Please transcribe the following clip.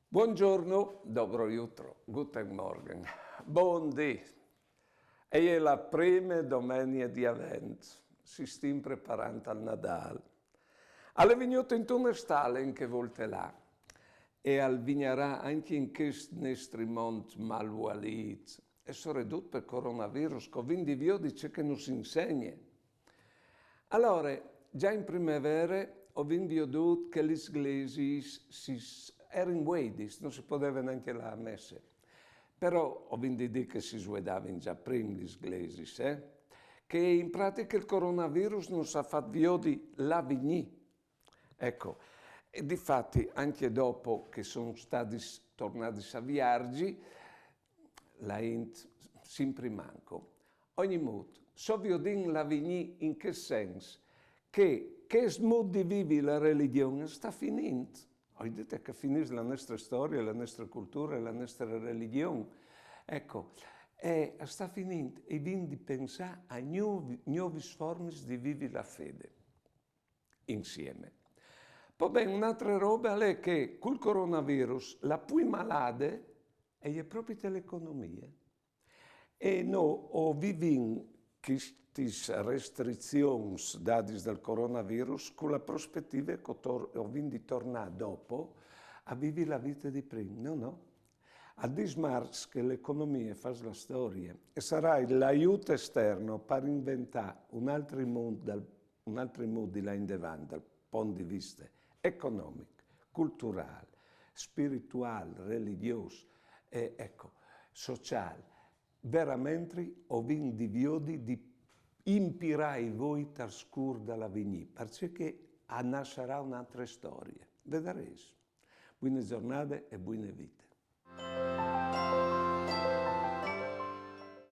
Buongiorno, dobro jutro, guten Morgen, buondì. E è la prima domenica di Avent, si stiamo preparando al Nadal. Alle venuto in una stale in che volte là, e al vignerà anche in questo nostro mondo malvalit, e soprattutto per coronavirus, quindi Dio dice che non si insegna. Allora, già in primavera ho veduto che le iglesias erano guidate, non si poteva neanche la messa. Però ho veduto che si svedavano già prima le iglesias, che in pratica il coronavirus non si è fatto vedere la vigni. Ecco, e difatti anche dopo che sono stati tornati a viaggi, la int sempre manco. Ogni modo, so vi odin la vigni in che senso? Che modo di vivere la religione sta finendo. Ho detto che finisce la nostra storia, la nostra cultura, la nostra religione. Ecco, sta finendo e quindi pensare a nuove forme di vivere la fede insieme. Poi bene, un'altra roba è che col coronavirus la più malade è proprio l'economia. E noi viviamo queste restrizioni date dal coronavirus con la prospettiva che di tornare dopo a vivere la vita di prima. No, no. A dismarz che l'economia fa la storia e sarà l'aiuto esterno per inventare un altro mondo di là in davanti dal punto di vista economico, culturale, spirituale, religioso e sociale. Veramente ho vinto di viodi di impirai voi tar scur dalla vigni, perché nascerà un'altra storia. Vedrete. Buone giornate e buone vite.